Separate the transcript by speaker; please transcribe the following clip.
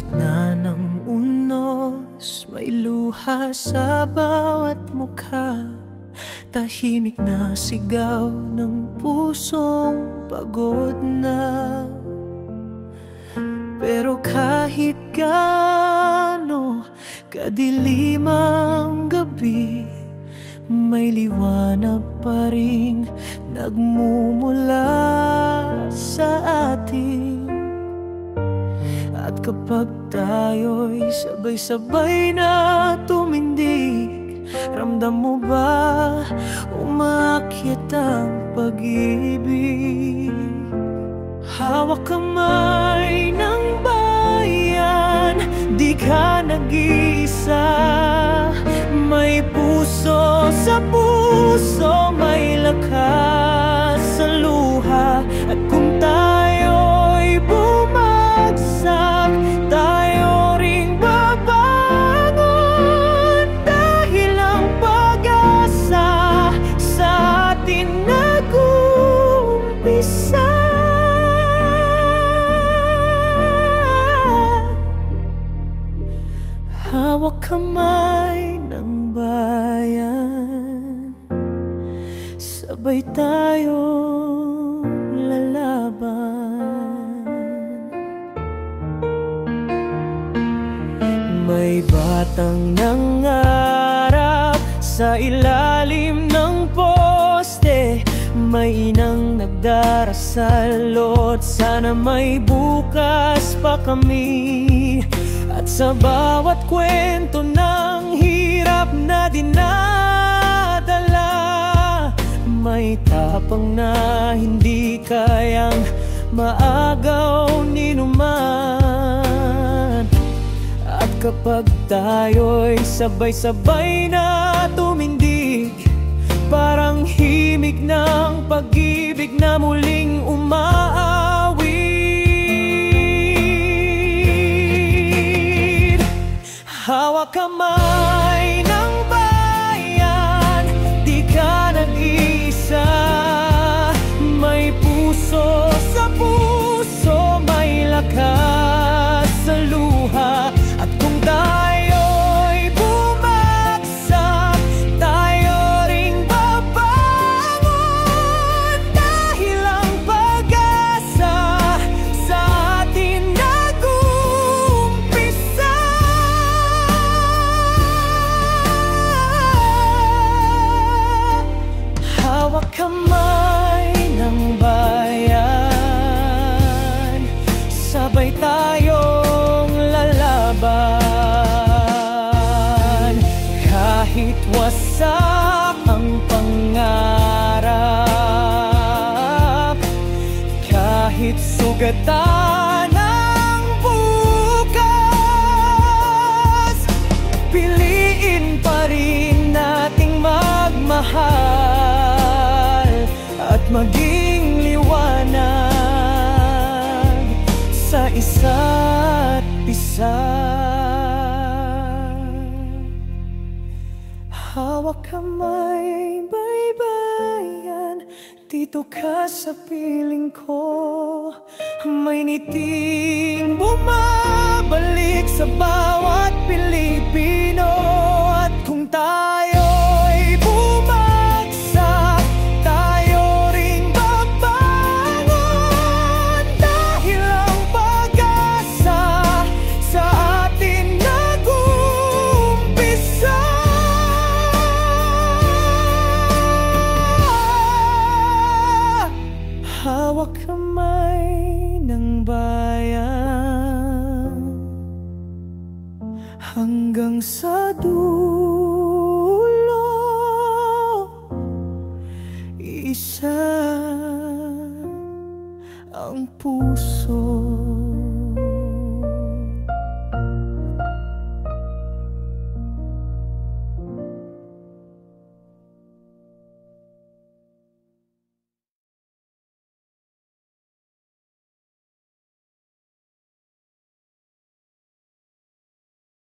Speaker 1: gitna ng unos, may luha sa bawat mukha. Tahimik na sigaw ng pusong pagod na. Pero kahit gaano kadilim ang gabi, may liwanag pa ring nagmumula sa atin. At kapag tayo'y sabay-sabay na tumindig, ramdam mo ba umaakyat ang pag-ibig? Hawak kamay ng bayan, di ka nag-iisa. May puso sa puso, may lakas sa luha. At kung tayo'y bumagsak, tayo ring babangon. Dahil ang pag-asa sa atin nag-uumpisa. Hawak kamay ng bayan, sabay tayong lalaban. May batang nangarap sa ilalim ng poste, may inang nagdarasal, Lord, sana may bukas pa kami. At sa bawat kwento ng hirap na dinadala, may tapang na hindi kayang maagaw ni numan. At kapag tayo'y sabay-sabay na tumindig, parang himig ng pag-ibig na muling umaawit. Hawak kamay ng bayan, di ka nag-iisa. May puso sa puso, may lakas sa luha. At kung tayo'y bumagsak, tayo ring babangon. Dahil ang pag-asa sa atin nag-uumpisa. Hawak kamay ng bayan, sabay tayong lalaban. Kahit wasak ang pangarap, kahit sugatan ang bukas, piliin pa rin nating magmahal at maging liwanag sa isa't isa. Hawak kamay, baybayan, dito ka sa piling ko. May niting bumabalik sa bawat Pilipino. At kung tayo'y bumagsak, tayo ring babangon. Dahil ang pag-asa sa atin nag-uumpisa. Hawak kamay ng bayan hanggang sa dulo.